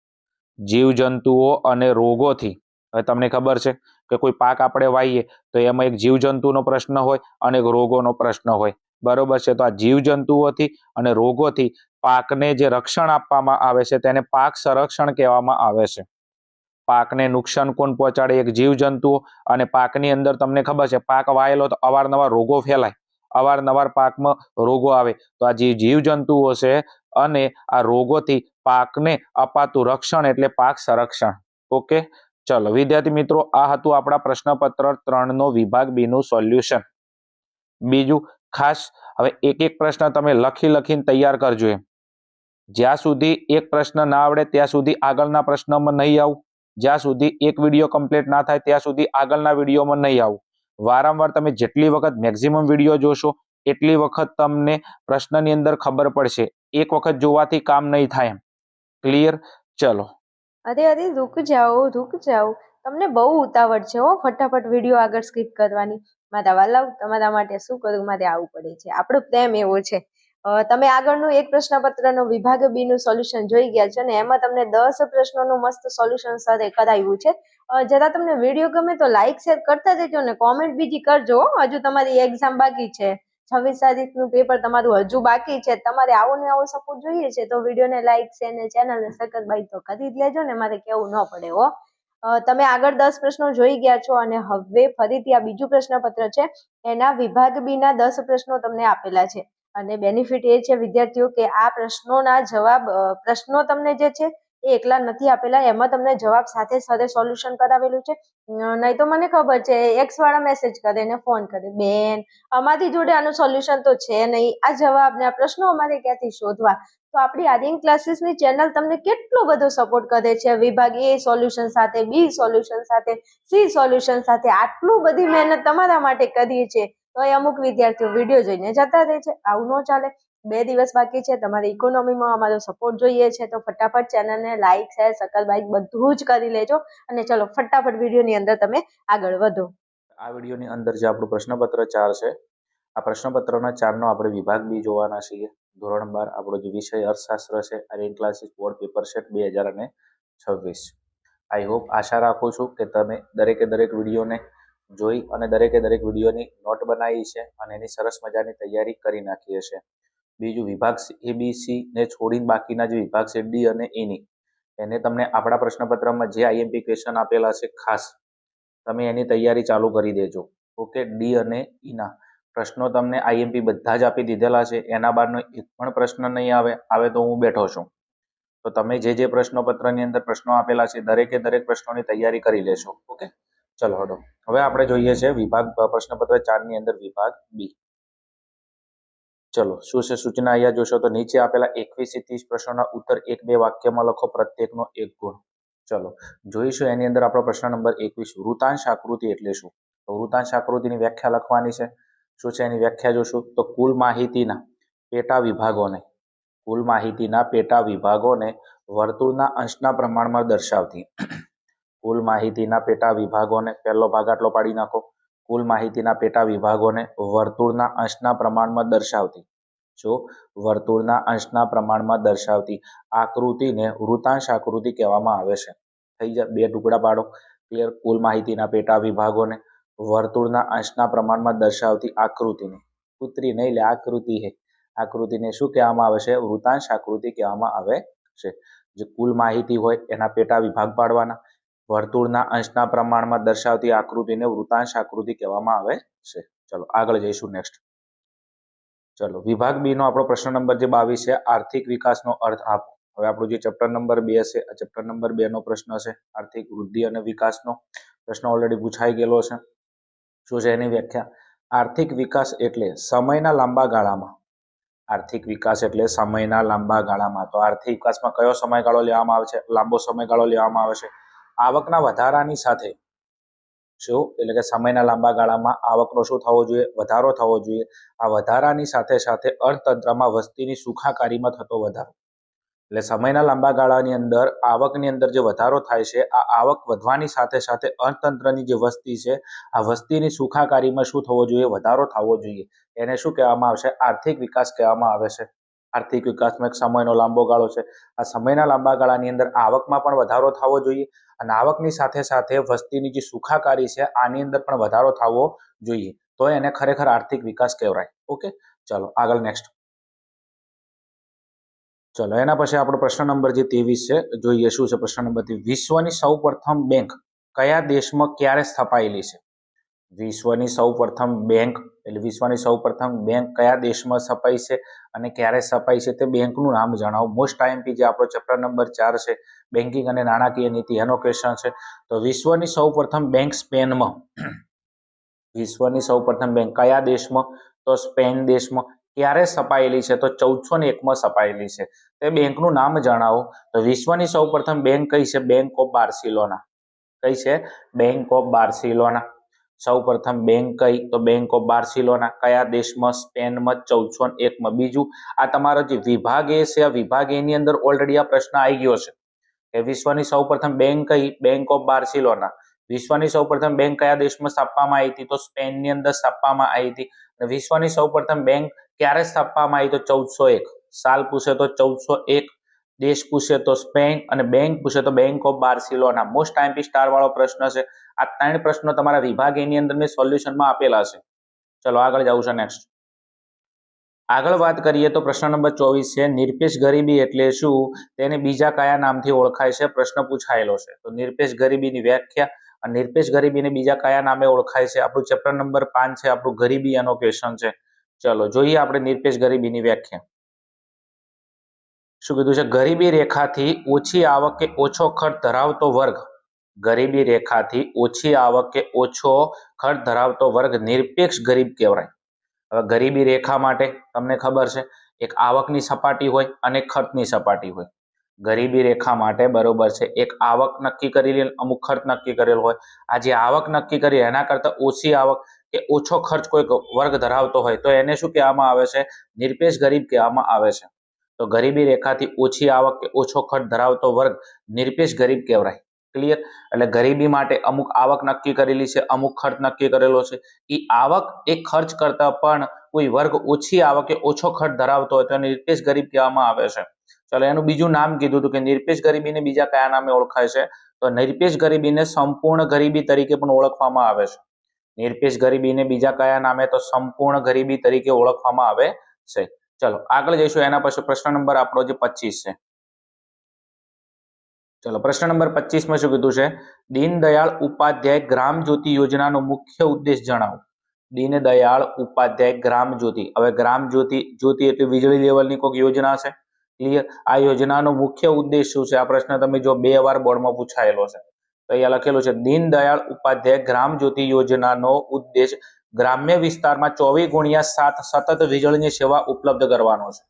જીવજંતુઓ અને રોગોથી, હવે તમને ખબર છે કે કોઈ પાક આપણે વાવીએ તો એમાં એક જીવજંતુનો પ્રશ્ન હોય અને એક રોગોનો પ્રશ્ન હોય, બરોબર છે? તો આ જીવજંતુઓથી અને રોગોથી પાકને જે રક્ષણ આપવામાં આવે છે તેને પાક સંરક્ષણ કહેવામાં આવે છે. પાકને નુકસાન કોણ પહોંચાડે? એક જીવજંતુઓ. અને પાકની અંદર તમને ખબર છે પાક વાયેલો તો અવારનવાર રોગો ફેલાય, અવારનવાર પાકમાં રોગો આવે. તો આ જે જીવજંતુઓ છે અને આ રોગોથી પાકને અપાતું રક્ષણ એટલે પાક સંરક્ષણ. ઓકે, ચલો વિદ્યાર્થી મિત્રો, આ હતું આપણા પ્રશ્નપત્ર 3 નો વિભાગ બી નું સોલ્યુશન. બીજું ખાસ, હવે એક એક પ્રશ્ન તમે લખીને તૈયાર કરજો. એમ જ્યાં સુધી એક પ્રશ્ન ના આવડે ત્યાં સુધી આગળના પ્રશ્નમાં નહીં આવું, જ્યાં સુધી એક વિડીયો કમ્પ્લીટ ના થાય ત્યાં સુધી આગળના વિડીયોમાં નહીં આવું. વારંવાર તમે જેટલી વખત મેક્સિમમ વિડીયો જોશો એટલી વખત તમને પ્રશ્નની અંદર ખબર પડશે. એક વખત જોવાથી કામ નહીં થાય. એમ ક્લિયર? ચલો. અરે રૂક જાઓ. તમને બહુ ઉતાવળ છે હો, ફટાફટ વિડીયો આગળ સ્કીપ કરવાની. મારા વાલાવ, તમારા માટે શું કરું, મારે આવવું પડે છે. આપણો પ્રેમ એવો છે. તમે આગળનું એક પ્રશ્નપત્રનો વિભાગ બી નું સોલ્યુશન જોઈ ગયા છો ને એમાં તમને 10 પ્રશ્નોનું મસ્ત સોલ્યુશન સાથે કરાવ્યું છે. જરા તમને વિડીયો ગમે તો લાઈક શેર કરતા જજો ને કોમેન્ટ બીજી કરજો. હજુ તમારી એક્ઝામ બાકી છે, 26 તારીખનું પેપર તમારું હજુ બાકી છે. તમારે આવો ને આવો સપોર્ટ જોઈએ છે તો વિડીયોને લાઈક શેર ને ચેનલને સબસ્ક્રાઇબ તો કરી જ લેજો ને, મારે કેવું ન પડે હો. તમે આગળ 10 પ્રશ્નો જોઈ ગયા છો અને હવે ફરીથી આ બીજું પ્રશ્નપત્ર છે, એના વિભાગ બી ના 10 પ્રશ્નો તમને આપેલા છે. અને બેનિફિટ એ છે વિદ્યાર્થીઓ કે આ પ્રશ્નોના જવાબ, પ્રશ્નો તમને જે છે એ એકલા નથી આપેલા, એમાં તમને જવાબ સાથે સાથે સોલ્યુશન કરાવેલું છે. નહીં તો મને ખબર છે એક્સ વાળા મેસેજ કરે ને ફોન કરે, બેન અમારી જોડે આનું સોલ્યુશન તો છે નહીં, આ જવાબ ને આ પ્રશ્નો અમારે ક્યાંથી શોધવા. તો આપણી આર્યન ક્લાસીસની ચેનલ તમને કેટલો બધો સપોર્ટ કરે છે. વિભાગ એ સોલ્યુશન સાથે, બી સોલ્યુશન સાથે, સી સોલ્યુશન સાથે આટલું બધી મહેનત તમારા માટે કરીએ છીએ. તો એ અમુક વિદ્યાર્થીઓ વિડીયો જોઈને જતા રહે છે. આવું ન ચાલે. 2 દિવસ બાકી છે, તમારે ઇકોનોમીમાં અમારો સપોર્ટ જોઈએ છે તો ફટાફટ ચેનલને લાઈક શેર સબસ્ક્રાઇબ બધું જ કરી લેજો. અને ચલો ફટાફટ વિડીયોની અંદર તમે આગળ વધો. આ વિડીયોની અંદર જે આપણું પ્રશ્નપત્ર 4 છે, આ પ્રશ્નપત્રના 4 નો આપણે વિભાગ બી જોવાના છીએ. ધોરણ 12 આપણો જે વિષય અર્થશાસ્ત્ર છે, Aryan classes board paper set 2026. I hope, આશા રાખું છું કે તમે દરેકે દરેક વિડીયોને જોઈ અને દરેકે દરેક વિડીયોની નોટ બનાવી છે અને એની સરસ મજાની તૈયારી કરી નાખી હશે. બીજું વિભાગ ABC ને છોડીને બાકીના જે વિભાગ છે ડી અને ઈની, એને તમને આપણા પ્રશ્નપત્રમાં જે આઈએમપી ક્વેશ્ચન આપેલા છે ખાસ તમે એની તૈયારી ચાલુ કરી દેજો. ઓકે, ડી અને ઈના પ્રશ્નો તમને આઈએમપી બધા જ આપી દીધેલા છે. એના બહારનો એક પણ પ્રશ્ન નહીં આવે તો હું બેઠો છું. તો તમે જે પ્રશ્નપત્રની અંદર પ્રશ્નો આપેલા છે દરેકે દરેક પ્રશ્નોની તૈયારી કરી લેશો. ઓકે, ચલો હડો. હવે આપણે જોઈએ છે વિભાગ પ્રશ્નપત્ર 4 ની અંદર વિભાગ બી. ચલો શું છે સૂચના? અહીંયા જોશો તો નીચે આપેલા 21 થી 30 પ્રશ્નોના ઉત્તર 1-2 વાક્યમાં લખો, પ્રત્યેકનો 1 ગુણ. ચલો જોઈશું એની અંદર આપણો પ્રશ્ન નંબર 21, વૃતાંશ આકૃતિ એટલે શું? તો વૃતાંશ આકૃતિની વ્યાખ્યા લખવાની છે. શું છે એની વ્યાખ્યા જોશું તો કુલ માહિતીના પેટા વિભાગોને વર્તુળના અંશના પ્રમાણમાં દર્શાવતી કુલ માહિતીના પેટા વિભાગોને, પહેલો ભાગ આટલો પાડી નાખો, કુલ માહિતીના પેટા વિભાગોને વર્તુળના અંશના પ્રમાણમાં દર્શાવતી, જો વર્તુળના અંશના પ્રમાણમાં દર્શાવતી આકૃતિને વૃતાંશ આકૃતિ કહેવામાં આવે છે. થઈ જાય, બે ટુકડા પાડો. ક્લિયર? કુલ માહિતીના પેટા વિભાગોને વર્તુળના અંશના પ્રમાણમાં દર્શાવતી આકૃતિને, કૂતરી નહીં લે, આકૃતિ હે, આકૃતિને શું કહેવામાં આવે છે? વૃતાંશ આકૃતિ કહેવામાં આવે છે. જે કુલ માહિતી હોય એના પેટા વિભાગ પાડવાના, વર્તુળના અંશના પ્રમાણમાં દર્શાવતી આકૃતિને વૃતાંશ આકૃતિ કહેવામાં આવે છે. ચલો આગળ જઈશું. નેક્સ્ટ ચલો વિભાગ બી નો આપણો પ્રશ્ન નંબર જે 22 છે, આર્થિક વિકાસનો અર્થ આપો. હવે આપણું જે ચેપ્ટર નંબર 2 છે, આ ચેપ્ટર નંબર 2 નો પ્રશ્ન છે, આર્થિક વૃદ્ધિ અને વિકાસનો પ્રશ્ન ઓલરેડી પૂછાઈ ગયેલો છે. શું છે એની વ્યાખ્યા? આર્થિક વિકાસ એટલે સમયના લાંબા ગાળામાં, આર્થિક વિકાસ એટલે સમયના લાંબા ગાળામાં. તો આર્થિક વિકાસમાં કયો સમયગાળો લેવામાં આવે છે? લાંબો સમયગાળો લેવામાં આવે છે. આવકના વધારાની સાથે શું, એટલે કે સમયના લાંબા ગાળામાં આવકનો શું થવો જોઈએ? વધારો થવો જોઈએ. આ વધારાની સાથે સાથે અર્થતંત્રમાં વસ્તીની સુખાકારીમાં થતો વધારો, એટલે સમયના લાંબા ગાળાની અંદર આવકની અંદર જે વધારો થાય છે, આ આવક વધવાની સાથે સાથે અર્થતંત્રની જે વસ્તી છે, આ વસ્તીની સુખાકારીમાં શું થવો જોઈએ? વધારો થવો જોઈએ. એને શું કહેવામાં આવશે? આર્થિક વિકાસ કહેવામાં આવે છે. આર્થિક વિકાસમાં એક સમયનો લાંબો ગાળો છે. આ સમયના લાંબા ગાળાની અંદર આવકમાં પણ વધારો થવો જોઈએ અને આવકની સાથે સાથે વસ્તીની જે સુખાકારી છે આની અંદર પણ વધારો થવો જોઈએ, તો એને ખરેખર આર્થિક વિકાસ કહેવાય. ઓકે, ચલો આગળ નેક્સ્ટ. ચલો એના પછી આપણો પ્રશ્ન નંબર જે 23 છે, જોઈએ શું છે પ્રશ્ન નંબર 23. વિશ્વની સૌપ્રથમ બેંક કયા દેશમાં ક્યારે સ્થપાયેલી છે? વિશ્વની સૌપ્રથમ બેંક, એટલે વિશ્વની સૌપ્રથમ બેંક કયા દેશમાં સ્થપાઈ છે અને ક્યારે સ્થપાઈ છે તે બેંકનું નામ જણાવો. મોસ્ટ આઈએમપી જે આપણો ચેપ્ટર નંબર 4 છે, બેન્કિંગ અને નાણાકીય નીતિ, એનો ક્વેશ્ચન છે. તો વિશ્વની સૌપ્રથમ બેંક સ્પેનમાં, વિશ્વની સૌપ્રથમ બેંક કયા દેશમાં? તો સ્પેન દેશમાં. ક્યારે સ્થપાયેલી છે? તો 1401માં સ્થપાયેલી છે. તે બેંકનું નામ જણાવો. તો વિશ્વની સૌપ્રથમ બેંક કઈ છે? Bank of Barcelona. કઈ છે? Bank of Barcelona. સૌપ્રથમ બેંક કઈ? તો બેંક ઓફ બાર્સિલોના. કયા દેશમાં? સ્પેનમાં 1401માં. બીજું, આ તમારો જે વિભાગ એ છે, આ વિભાગ એ ની અંદર ઓલરેડી આ પ્રશ્ન આવી ગયો છે કે વિશ્વની સૌપ્રથમ બેંક કઈ? Bank of Barcelona. વિશ્વની સૌપ્રથમ બેંક કયા દેશમાં સ્થાપવામાં આવી હતી? તો સ્પેનની અંદર સ્થાપવામાં આવી હતી. વિશ્વની સૌપ્રથમ બેંક ક્યારે સ્થાપવામાં આવી? તો 1401. સાલ પૂછે તો 1401, દેશ પૂછે તો સ્પેન અને બેંક પૂછે તો bank of Barcelona. Most IMP star વાળો પ્રશ્ન છે. આ 3 પ્રશ્નો તમારા વિભાગ એની અંદર મેં સોલ્યુશનમાં આપેલા છે. ચલો આગળ જાવું છે. નેક્સ્ટ આગળ વાત કરીએ તો પ્રશ્ન નંબર 24 છે, નિરપેક્ષ ગરીબી એટલે શું? તેને બીજા કયા નામથી ઓળખાય છે? પ્રશ્ન પૂછાયેલો છે. તો નિરપેક્ષ ગરીબીની વ્યાખ્યા, નિરપેક્ષ ગરીબીને બીજા કયા નામે ઓળખાય છે? આપણું ચેપ્ટર નંબર 5 છે, આપણું ગરીબી એનો ક્વેશ્ચન છે. ચલો જોઈએ આપણે નિરપેક્ષ ગરીબીની વ્યાખ્યા. શું કીધું છે? ગરીબી રેખાથી ઓછી આવક કે ઓછો ખર્ચ ધરાવતો વર્ગ, ગરીબી રેખાથી ઓછી આવક કે ઓછો ખર્ચ ધરાવતો વર્ગ નિરપેક્ષ ગરીબ કહેવાય. હવે ગરીબી રેખા માટે તમને ખબર છે, એક આવકની સપાટી હોય અને ખર્ચની સપાટી હોય. ગરીબી રેખા માટે બરોબર છે, એક આવક નક્કી કરેલી, અમુક ખર્ચ નક્કી કરેલ હોય. આ જે આવક નક્કી કરી એના કરતા ઓછી આવક કે ઓછો ખર્ચ કોઈ વર્ગ ધરાવતો હોય તો એને શું કહેવામાં આવે છે? નિરપેક્ષ ગરીબ કહેવામાં આવે છે. તો ગરીબી રેખાથી ઓછી આવક કે ઓછો ખર્ચ ધરાવતો વર્ગ નિરપેક્ષ ગરીબ કહેવાય. ક્લિયર? એટલે ગરીબી માટે અમુક આવક નક્કી કરેલી છે, અમુક ખર્ચ નક્કી કરેલો છે. એ આવક એ ખર્ચ કરતા પણ કોઈ વર્ગ ઓછી આવક કે ઓછો ખર્ચ ધરાવતો હોય તો નિરપેક્ષ ગરીબ કહેવામાં આવે છે. ચલો એનું બીજું નામ કીધું હતું કે નિરપેક્ષ ગરીબીને બીજા કયા નામે ઓળખાય છે? તો નિરપેક્ષ ગરીબીને સંપૂર્ણ ગરીબી તરીકે પણ ઓળખવામાં આવે છે. નિરપેક્ષ ગરીબીને બીજા કયા નામે? તો સંપૂર્ણ ગરીબી તરીકે ઓળખવામાં આવે છે. ચલો આગળ જઈશું. એના પછી પ્રશ્ન નંબર આપણો જે 25 છે. ચલો પ્રશ્ન નંબર 25 માં શું કીધું છે? દીનદયાળ ઉપાધ્યાય ગ્રામ જ્યોતિ યોજનાનો મુખ્ય ઉદ્દેશ જણાવો. દીનદયાળ ઉપાધ્યાય ગ્રામ જ્યોતિ. હવે ગ્રામ જ્યોતિ, જ્યોતિ એટલે વીજળી લેવલની કોઈક યોજના છે. ક્લિયર? આ યોજનાનો મુખ્ય ઉદ્દેશ શું છે? આ પ્રશ્ન તમે જો 2 વાર બોર્ડમાં પૂછાયેલો છે. તો અહીંયા લખેલું છે, દીનદયાળ ઉપાધ્યાય ગ્રામ જ્યોતિ યોજનાનો ઉદ્દેશ ગ્રામ્ય વિસ્તારમાં 24/7 સતત વીજળીની સેવા ઉપલબ્ધ કરવાનો છે.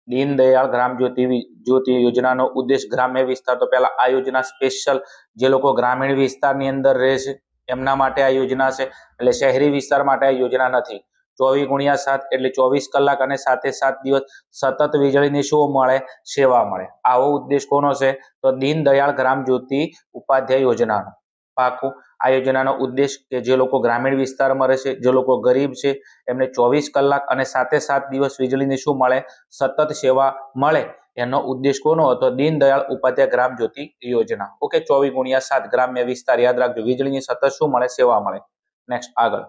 દીનદયાળ ગ્રામ જ્યોતિ યોજનાનો ઉદ્દેશ ગ્રામ્ય વિસ્તાર, તો પહેલા આ યોજના સ્પેશિયલ જે લોકો ગ્રામીણ વિસ્તારની અંદર રહે છે એમના માટે આ યોજના છે, એટલે શહેરી વિસ્તાર માટે આ યોજના નથી. 24 ગુણ્યા 7 એટલે 24 કલાક અને 7 દિવસ સતત વીજળીની શું મળે? સેવા મળે. આવો ઉદ્દેશ કોનો છે? તો દીનદયાળ ગ્રામ જ્યોતિ ઉપાધ્યાય યોજનાનો. પાકું. આ યોજનાનો ઉદ્દેશ કે જે લોકો ગ્રામીણ વિસ્તારમાં રહે છે, જે લોકો ગરીબ છે, એમને 24 કલાક અને 7 દિવસ વીજળીની શું મળે? સતત સેવા મળે. એનો ઉદ્દેશ કોનો હતો? દીનદયાળ ઉપાધ્યાય ગ્રામ જ્યોતિ યોજના. ઓકે, 24 ગુણ્યા 7 ગ્રામ્ય વિસ્તાર યાદ રાખજો. વીજળીની સતત શું મળે? સેવા મળે. નેક્સ્ટ આગળ.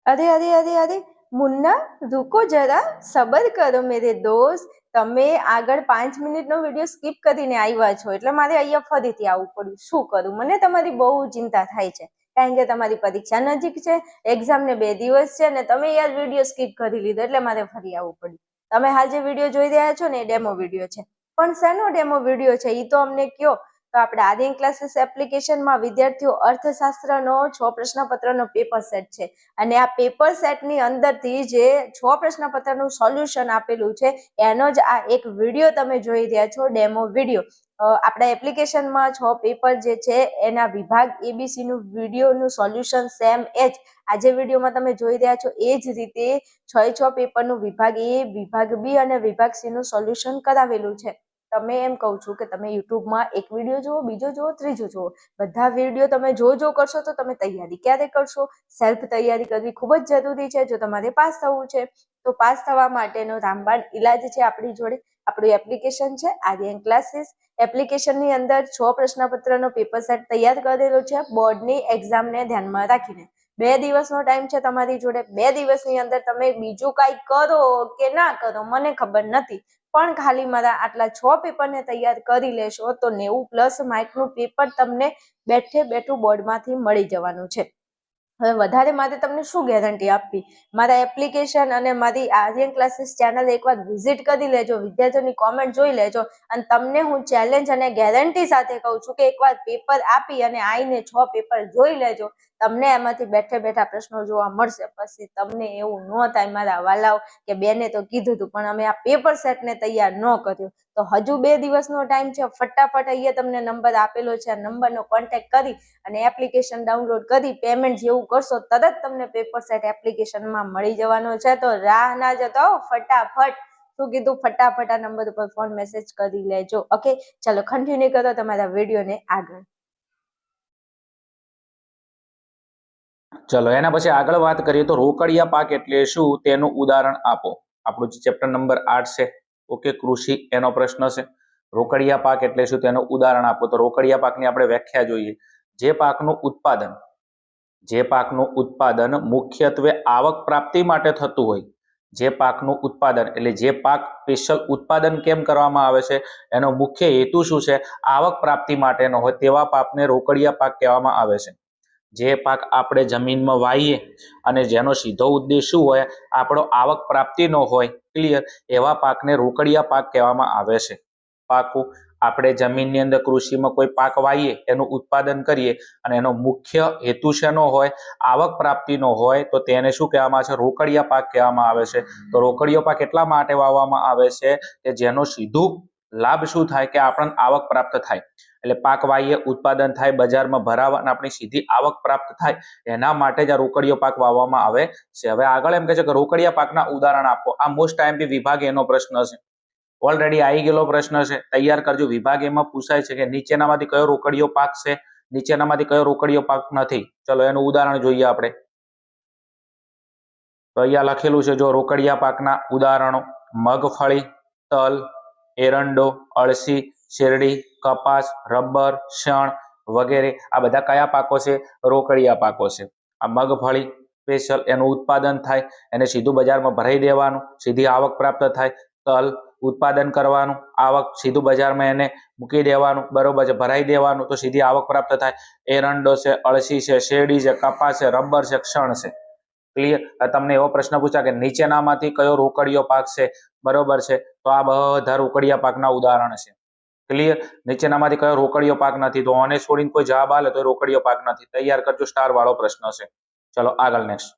અરે અરે અરે અરે મુન્ના, રૂકો જરા, સબર કરો મેરે દોસ્ત. તમે આગળ 5 મિનિટનો વિડીયો સ્કીપ કરીને આવ્યા છો એટલે મારે અહીંયા ફરીથી આવવું પડ્યું. શું કરું? મને તમારી બહુ ચિંતા થાય છે, કારણ કે તમારી પરીક્ષા નજીક છે, એક્ઝામને 2 દિવસ છે ને તમે યાર વિડીયો સ્કીપ કરી લીધો એટલે મારે ફરી આવવું પડ્યું. તમે હાલ જે વિડીયો જોઈ રહ્યા છો ને એ ડેમો વિડીયો છે, પણ શેનો ડેમો વિડીયો છે એ તો અમને કયો. તો આપણે આર્યન ક્લાસીસ એપ્લિકેશનમાં વિદ્યાર્થીઓ અર્થશાસ્ત્રનો 6 પ્રશ્નપત્રનો પેપર સેટ છે અને આ પેપર સેટની અંદરથી જે 6 પ્રશ્નપત્રનું સોલ્યુશન આપેલું છે એનો જ આ એક વિડીયો તમે જોઈ રહ્યા છો, ડેમો વિડીયો. આપણા એપ્લિકેશનમાં 6 પેપર જે છે એના વિભાગ ABC નું વિડીયોનું સોલ્યુશન સેમ એ જ આ જે વિડીયોમાં તમે જોઈ રહ્યા છો એ જ રીતે 6 પેપરનું વિભાગ A, વિભાગ B અને વિભાગ C નું સોલ્યુશન કરાવેલું છે. તમે એમ કહું છું કે તમે યુટ્યુબમાં એક વિડીયો જુઓ, બીજો જુઓ, ત્રીજો જુઓ, બધા વિડીયો તમે જો કરશો તો તમે તૈયારી ક્યારે કરશો? સેલ્ફ તૈયારી કરવી ખૂબ જ જરૂરી છે. જો તમારે પાસ થવું છે તો પાસ થવા માટેનો રામબાણ ઇલાજ છે આપણી જોડે. આપણું એપ્લિકેશન છે આર્યન ક્લાસીસ. એપ્લિકેશનની અંદર 6 પ્રશ્નપત્રનો પેપર સેટ તૈયાર કરેલો છે બોર્ડની એક્ઝામને ધ્યાનમાં રાખીને. 2 દિવસનો ટાઈમ છે તમારી જોડે. 2 દિવસની અંદર તમે બીજું કાંઈ કરો કે ના કરો મને ખબર નથી, પણ ખાલી મારા આટલા 6 પેપરને તૈયાર કરી લેશો તો 90+ માર્કનું પેપર તમને બેઠે બેઠું બોર્ડમાંથી મળી જવાનું છે. હવે વધારે મારે તમને શું ગેરંટી આપવી? મારા એપ્લિકેશન અને મારી આર્યન ક્લાસીસ ચેનલ એકવાર વિઝિટ કરી લેજો, વિદ્યાર્થીઓની કોમેન્ટ જોઈ લેજો અને તમને હું ચેલેન્જ અને ગેરંટી સાથે કહું છું કે એકવાર પેપર આપી અને આવીને 6 પેપર જોઈ લેજો. તમને એમાંથી બેઠે બેઠા પ્રશ્નો જોવા મળશે. પછી તમને એવું ન થાય મારા વાલાઓ કે બેને તો કીધું હતું પણ અમે આ પેપર સેટને તૈયાર ન કર્યું. તો હજુ 2 દિવસનો ટાઈમ છે. ફટાફટ અહીંયા તમને નંબર આપેલો છે, આ નંબરનો કોન્ટેક્ટ કરી અને એપ્લિકેશન ડાઉનલોડ કરી પેમેન્ટ જેવું કરશો તરત તમને પેપર સેટ એપ્લિકેશનમાં મળી જવાનો છે. તો રાહ ના જતો, ફટાફટ. શું કીધું? ફટાફટ આ નંબર ઉપર ફોન મેસેજ કરી લેજો. ઓકે, ચાલો કન્ટિન્યુ કરો તમારા વિડીયોને આગળ. ચલો એના પછી આગળ વાત કરીએ તો રોકડિયા પાક એટલે શું તેનું ઉદાહરણ આપો. આપણું ચેપ્ટર નંબર 8 છે. ઓકે, કૃષિ એનો પ્રશ્ન છે. રોકડિયા પાક એટલે શું તેનું ઉદાહરણ આપો. તો રોકડિયા પાકની આપણે વ્યાખ્યા જોઈએ. જે પાકનું ઉત્પાદન મુખ્યત્વે આવક પ્રાપ્તિ માટે થતું હોય, જે પાકનું ઉત્પાદન એટલે જે પાક સ્પેશિયલ ઉત્પાદન કેમ કરવામાં આવે છે એનો મુખ્ય હેતુ શું છે? આવક પ્રાપ્તિ માટેનો હોય તેવા પાકને રોકડિયા પાક કહેવામાં આવે છે. જે પાક આપણે જમીનમાં વાવીએ અને જેનો સીધો ઉદ્દેશ શું હોય? આપણો આવક પ્રાપ્તિનો હોય, ક્લિયર, એવા પાકને રોકડિયા પાક કહેવામાં આવે છે. પાકું. આપણે જમીનની અંદર કૃષિમાં કોઈ પાક વાવીએ, એનું ઉત્પાદન કરીએ અને એનો મુખ્ય હેતુ શેનો હોય? આવક પ્રાપ્તિનો હોય તો તેને શું કહેવામાં આવે છે? રોકડિયા પાક કહેવામાં આવે છે. તો રોકડિયો પાક એટલા માટે વાવવામાં આવે છે કે જેનો સીધું લાભ શું થાય? કે આપણને આવક પ્રાપ્ત થાય. એટલે પાક વાવીએ, ઉત્પાદન થાય, બજારમાં ભરાવા અને આપણી સીધી આવક પ્રાપ્ત થાય, એના માટે જ આ રોકડિયો પાક વાવવામાં આવે છે. હવે આગળ એમ કહે છે કે રોકડિયા પાકના ઉદાહરણ આપો. આ મોસ્ટ ટાઈમથી વિભાગ એનો પ્રશ્ન છે. ઓલરેડી આવી ગયેલો પ્રશ્ન છે, તૈયાર કરજો. વિભાગ એમાં પૂછાય છે કે નીચેનામાંથી કયો રોકડિયો પાક છે, નીચેનામાંથી કયો રોકડિયો પાક નથી. ચલો એનું ઉદાહરણ જોઈએ આપણે. તો અહીંયા લખેલું છે જો રોકડિયા પાકના ઉદાહરણો: મગફળી, તલ, એરંડો, અળસી, શેરડી, કપાસ, રબર, શણ વગેરે. આ બધા કયા પાકો છે? રોકડિયા પાકો છે. આ મગફળી સ્પેશિયલ એનું ઉત્પાદન થાય, એને સીધું બજારમાં ભરાઈ દેવાનું, સીધી આવક પ્રાપ્ત થાય. તલ ઉત્પાદન કરવાનું, આવક સીધું બજારમાં એને મૂકી દેવાનું, બરોબર છે, ભરાઈ દેવાનું તો સીધી આવક પ્રાપ્ત થાય. એરંડો છે, અળસી છે, શેરડી છે, કપાસ છે, રબર છે, ક્ષણ છે. ક્લિયર? તમને એવો પ્રશ્ન પૂછા કે નીચેનામાંથી કયો રોકડિયો પાક છે, બરોબર છે, તો આ બધા રોકડિયા પાકના ઉદાહરણ છે. ક્લિયર? નીચેનામાંથી કયો રોકડિયો પાક નથી, તો આને છોડીને કોઈ જવાબ આલે તો રોકડિયો પાક નથી. તૈયાર કરજો, સ્ટાર વાળો પ્રશ્ન છે. ચલો આગળ નેક્સ્ટ.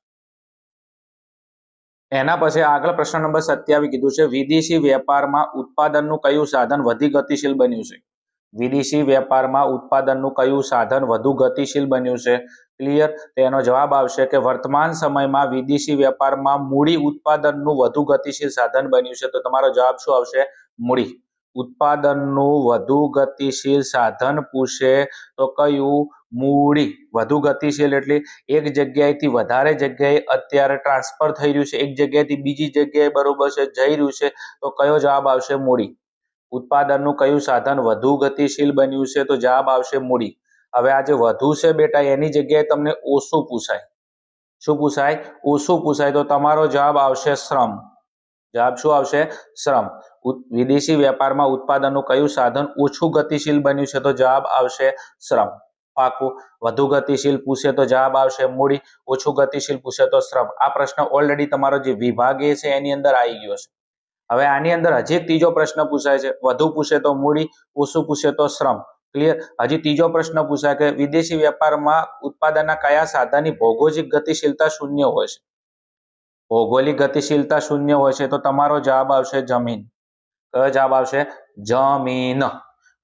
એના પછી આગળ પ્રશ્ન નંબર 27 કીધું છે વિદેશી વેપારમાં ઉત્પાદનનું કયું સાધન વધુ ગતિશીલ બન્યું છે? વિદેશી વેપારમાં ઉત્પાદનનું કયું સાધન વધુ ગતિશીલ બન્યું છે? ક્લિયર. તેનો જવાબ આવશે કે વર્તમાન સમયમાં વિદેશી વેપારમાં મૂડી ઉત્પાદનનું વધુ ગતિશીલ સાધન બન્યું છે. તો તમારો જવાબ શું આવશે? મૂડી ઉત્પાદનનું વધુ ગતિશીલ સાધન પૂછે તો કયું? મૂડી. વધુ ગતિશીલ એટલે એક જગ્યાએથી વધારે જગ્યાએ અત્યારે ટ્રાન્સફર થઈ રહ્યું છે, એક જગ્યાએથી બીજી જગ્યાએ બરોબર છે જઈ રહ્યું છે, તો કયો જવાબ આવશે? મૂડી. ઉત્પાદનનું કયું સાધન વધુ ગતિશીલ બન્યું છે? તો જવાબ આવશે મૂડી. હવે આ જે વધુ છે બેટા એની જગ્યાએ તમને ઓછું પૂછાય. શું પૂછાય? ઓછું પૂછાય તો તમારો જવાબ આવશે શ્રમ. જવાબ શું આવશે? શ્રમ. વિદેશી વેપારમાં ઉત્પાદનનું કયું સાધન ઓછું ગતિશીલ બન્યું છે? તો જવાબ આવશે શ્રમ. પાકું. વધુ ગતિશીલ પૂછે તો જવાબ આવશે મૂડી, ઓછું ગતિશીલ પૂછે તો શ્રમ. આ પ્રશ્ન ઓલરેડી તમારો જે વિભાગ એ છે એની અંદર આવી ગયો છે. હવે આની અંદર હજી એક ત્રીજો પ્રશ્ન પૂછાય છે. વધુ પૂછે તો મૂડી, ઓછું પૂછે તો શ્રમ. ક્લિયર. હજી ત્રીજો પ્રશ્ન પૂછાય કે વિદેશી વેપારમાં ઉત્પાદનના કયા સાધનની ભૌગોલિક ગતિશીલતા શૂન્ય હોય છે? ભૌગોલિક ગતિશીલતા શૂન્ય હોય છે તો તમારો જવાબ આવશે જમીન. કયો જવાબ આવશે? જમીન.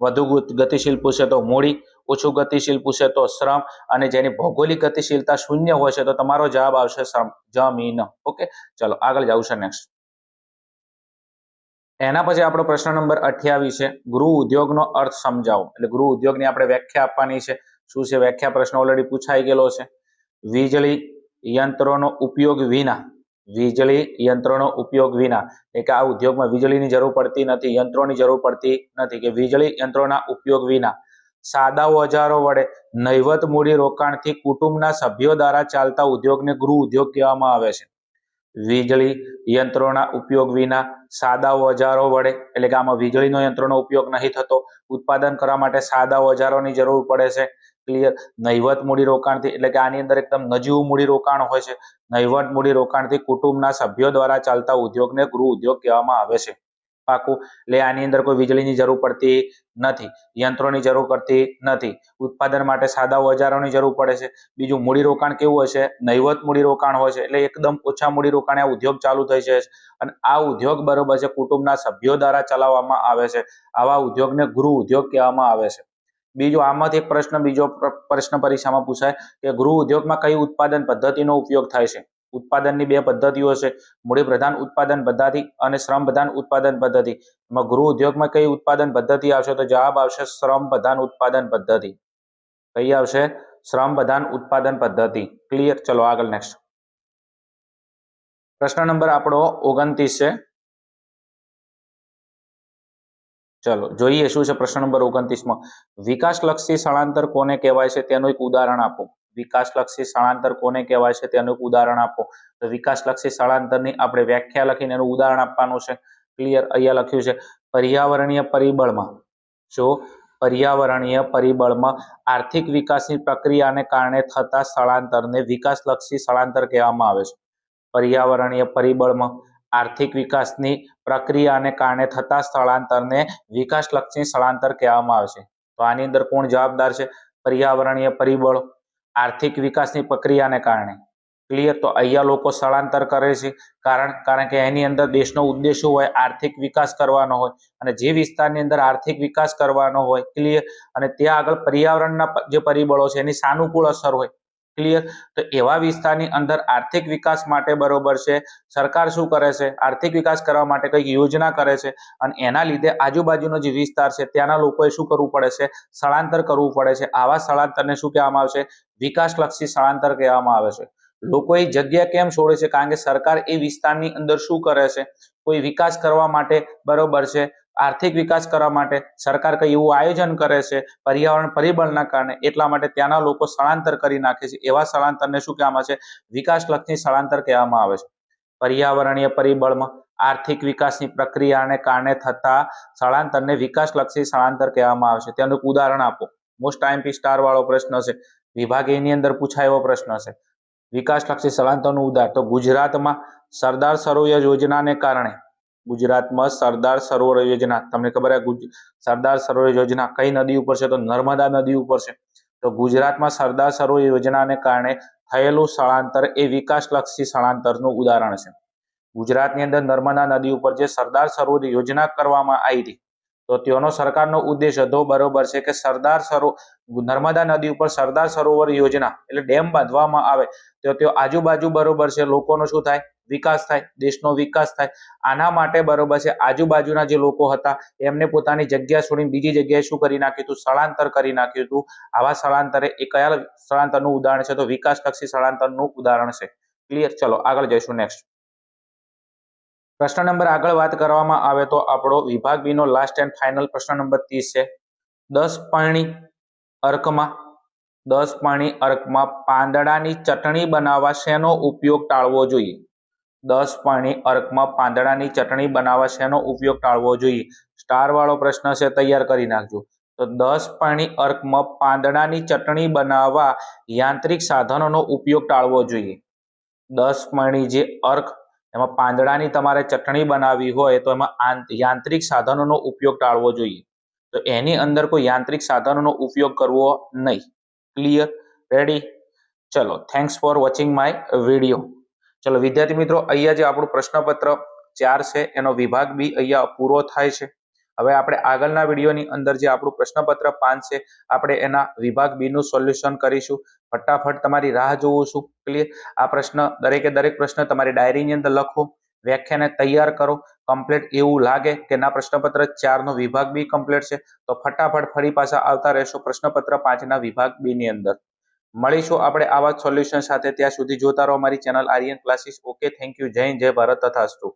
વધુ ગતિશીલ પૂછે તો મૂડી, ઓછું ગતિશીલ પૂછે તો શ્રમ, અને જેની ભૌગોલિક ગતિશીલતા શૂન્ય હોય છે તો તમારો જવાબ આવશે શ્રમ, જમીન. ઓકે, ચલો આગળ જાવ છે નેક્સ્ટ. એના પછી આપણો પ્રશ્ન નંબર 28 છે, ગૃહ ઉદ્યોગનો અર્થ સમજાવો. એટલે ગૃહ ઉદ્યોગની આપણે વ્યાખ્યા આપવાની છે. શું છે વ્યાખ્યા? પ્રશ્ન ઓલરેડી પૂછાઈ ગયેલો છે. વીજળી યંત્રોનો ઉપયોગ વિના, વીજળી યંત્રોનો ઉપયોગ વિના, એટલે કે આ ઉદ્યોગમાં વીજળીની જરૂર પડતી નથી, યંત્રોની જરૂર પડતી નથી, કે વીજળી યંત્રોના ઉપયોગ વિના સાદા ઓજારો વડે નહિવત મૂડી રોકાણથી કુટુંબના સભ્યો દ્વારા ચાલતા ઉદ્યોગને ગૃહ ઉદ્યોગ કહેવામાં આવે છે. વીજળી યંત્રોના ઉપયોગ વિના સાદા ઓજારો વડે, એટલે કે આમાં વીજળીનો યંત્રોનો ઉપયોગ નહીં થતો, ઉત્પાદન કરવા માટે સાદા ઓજારોની જરૂર પડે છે. ક્લિયર. નહિવત મૂડી રોકાણથી, એટલે કે આની અંદર એકદમ નજીવું મૂડી રોકાણ હોય છે. નહિવત મૂડી રોકાણથી કુટુંબના સભ્યો દ્વારા ચાલતા ઉદ્યોગને ગૃહ ઉદ્યોગ કહેવામાં આવે છે. પાકું. એટલે આની અંદર કોઈ વીજળીની જરૂર પડતી નથી, યંત્રોની જરૂર પડતી નથી, ઉત્પાદન માટે સાદા ઓજારોની જરૂર પડે છે. બીજું, મૂડી રોકાણ કેવું હોય છે? નહિવત મૂડી રોકાણ હોય છે, એટલે એકદમ ઓછા મૂડી રોકાણે આ ઉદ્યોગ ચાલુ થઈ છે. અને આ ઉદ્યોગ બરોબર છે કુટુંબના સભ્યો દ્વારા ચલાવવામાં આવે છે. આવા ઉદ્યોગને ગૃહ ઉદ્યોગ કહેવામાં આવે છે. બીજો, આમાંથી એક પ્રશ્ન, બીજો પ્રશ્ન પરીક્ષામાં પૂછાય કે ગૃહ ઉદ્યોગમાં કઈ ઉત્પાદન પદ્ધતિનો ઉપયોગ થાય છે? ઉત્પાદનની બે પદ્ધતિઓ છે, મૂડી પ્રધાન ઉત્પાદન પદ્ધતિ અને શ્રમ પ્રધાન ઉત્પાદન પદ્ધતિ. એમાં ગૃહ ઉદ્યોગમાં કઈ ઉત્પાદન પદ્ધતિ આવશે? તો જવાબ આવશે શ્રમ પ્રધાન ઉત્પાદન પદ્ધતિ. કઈ આવશે? શ્રમ પ્રધાન ઉત્પાદન પદ્ધતિ. ક્લિયર. ચલો આગળ નેક્સ્ટ. પ્રશ્ન નંબર આપણો 29 છે. ચલો જોઈએ શું છે પ્રશ્ન નંબર 29 માં. વિકાસલક્ષી સ્થળાંતર કોને કહેવાય છે તેનું એક ઉદાહરણ આપો. વિકાસલક્ષી સ્થળાંતર કોને કહેવાય છે તેનું એક ઉદાહરણ આપો. તો વિકાસલક્ષી સ્થળાંતરની આપણે વ્યાખ્યા લખીને એનું ઉદાહરણ આપવાનું છે. ક્લિયર. અહીંયા લખ્યું છે, પર્યાવરણીય પરિબળમાં, શું? પર્યાવરણીય પરિબળમાં આર્થિક વિકાસની પ્રક્રિયાને કારણે થતા સ્થળાંતરને વિકાસલક્ષી સ્થળાંતર કહેવામાં આવે છે. પર્યાવરણીય પરિબળમાં આર્થિક વિકાસની પ્રક્રિયાને કારણે થતા સ્થળાંતરને વિકાસલક્ષી સ્થળાંતર કહેવામાં આવે છે. તો આની અંદર કોણ જવાબદાર છે? પર્યાવરણીય પરિબળો, આર્થિક વિકાસની પ્રક્રિયાને કારણે. ક્લિયર. તો અહીંયા લોકો સ્થળાંતર કરે છે કારણ કે એની અંદર દેશનો ઉદ્દેશ હોય આર્થિક વિકાસ કરવાનો હોય, અને જે વિસ્તારની અંદર આર્થિક વિકાસ કરવાનો હોય, ક્લિયર, અને ત્યાં આગળ પર્યાવરણના જે પરિબળો છે એની સાનુકૂળ અસર હોય. ક્લિયર. તો એવા વિસ્તારની અંદર આર્થિક વિકાસ માટે બરોબર છે સરકાર શું કરે છે? આર્થિક વિકાસ કરવા માટે કઈક યોજના કરે છે, અને એના લીધે આજુબાજુનો જે વિસ્તાર છે ત્યાંના લોકોએ શું કરવું પડે છે? સ્થળાંતર કરવું પડે છે. આવા સ્થળાંતરને શું કહેવામાં આવે છે? વિકાસલક્ષી સ્થળાંતર કહેવામાં આવે છે. લોકો એ જગ્યા કેમ છોડે છે? કારણ કે સરકાર એ વિસ્તારની અંદર શું કરે છે? કોઈ વિકાસ કરવા માટે બરોબર છે, આર્થિક વિકાસ કરવા માટે સરકાર કઈ એવું આયોજન કરે છે પર્યાવરણ પરિબળના કારણે, એટલા માટે ત્યાંના લોકો સ્થળાંતર કરી નાખે છે. એવા સ્થળાંતરને શું કહેવામાં આવે છે? વિકાસલક્ષી સ્થળાંતર કહેવામાં આવે છે. પર્યાવરણીય પરિબળમાં આર્થિક વિકાસની પ્રક્રિયાને કારણે થતા સ્થળાંતરને વિકાસલક્ષી સ્થળાંતર કહેવામાં આવે છે. તેનું એક ઉદાહરણ આપો. મોસ્ટ આઈએમપી સ્ટાર વાળો પ્રશ્ન છે, વિભાગ એ ની અંદર પૂછાયેલો પ્રશ્ન છે. વિકાસલક્ષી સ્થળાંતરનું ઉદાહરણ. તો ગુજરાતમાં સરદાર સરોવર યોજનાને કારણે, ગુજરાતમાં સરદાર સરોવર યોજના, તમને ખબર છે સરદાર સરોવર યોજના કઈ નદી ઉપર છે? તો નર્મદા નદી ઉપર છે. તો ગુજરાતમાં સરદાર સરોવર યોજનાને કારણે થયેલું સ્થળાંતર એ વિકાસલક્ષી સ્થળાંતરનું ઉદાહરણ છે. ગુજરાતની અંદર નર્મદા નદી ઉપર જે સરદાર સરોવર યોજના કરવામાં આવી હતી, તો તેનો સરકારનો ઉદ્દેશ હતો બરોબર છે કે નર્મદા નદી ઉપર સરદાર સરોવર યોજના એટલે ડેમ બાંધવામાં આવે તો તે આજુબાજુ બરોબર છે લોકોનો શું થાય, વિકાસ થાય, દેશનો વિકાસ થાય. આના માટે બરોબર છે આજુબાજુના જે લોકો હતા એમને પોતાની જગ્યા છોડીને બીજી જગ્યાએ શું કરી નાખ્યું હતું, સ્થળાંતર કરી નાખ્યું હતું. આવા સ્થળાંતરે એ કયા સ્થળાંતરનું ઉદાહરણ છે? તો વિકાસલક્ષી સ્થળાંતરનું ઉદાહરણ છે. ક્લિયર? ચલો આગળ જઈશું. નેક્સ્ટ પ્રશ્ન નંબર આગળ વાત કરવામાં આવે તો આપણો વિભાગ બી નો લાસ્ટ એન્ડ ફાઇનલ પ્રશ્ન નંબર 30 છે. 10 પાણી અર્કમાં પાંદડાની ચટણી બનાવવા શેનો ઉપયોગ ટાળવો જોઈએ? 10 પાણી અર્કમાં પાંદડાની ચટણી બનાવવા શેનો ઉપયોગ ટાળવો જોઈએ? સ્ટાર વાળો પ્રશ્ન છે, તૈયાર કરી નાખજો. તો 10 પાણી અર્કમાં પાંદડાની ચટણી બનાવવા યાંત્રિક સાધનોનો ઉપયોગ ટાળવો જોઈએ. 10 પાણી જે અર્ક એમાં પાંદડાની તમારે ચટણી બનાવવી હોય તો એમાં યાંત્રિક સાધનોનો ઉપયોગ ટાળવો જોઈએ. તો એની અંદર કોઈ યાંત્રિક સાધનોનો ઉપયોગ કરવો નહીં. ક્લિયર? રેડી? ચલો, thanks for watching my video. ચલો વિદ્યાર્થી મિત્રો, અહીંયા જે આપણું પ્રશ્નપત્ર 4 છે એનો વિભાગ બી અહીંયા પૂરો થાય છે. હવે આપણે આગળના વિડીયોની અંદર જે આપણું પ્રશ્નપત્ર 5 છે આપણે એના વિભાગ બી નું સોલ્યુશન કરીશું. ફટાફટ તમારી રાહ જોઉં છું. ક્લિયર? આ પ્રશ્ન દરેક પ્રશ્ન તમારી ડાયરીની અંદર લખો, વ્યાખ્યાને તૈયાર કરો. કમ્પ્લીટ એવું લાગે કે ના પ્રશ્નપત્ર 4 નો વિભાગ બી કમ્પ્લીટ છે તો ફટાફટ ફરી પાછા આવતા રહેશો પ્રશ્નપત્ર 5 ના વિભાગ બી ની અંદર. મળીશું આપણે આવા સોલ્યુશન સાથે. ત્યાં સુધી જોતા રહો મારી channel Aryan classes. Okay, thank you. જય હિન્દ, જય ભારત તથાસ્તુ.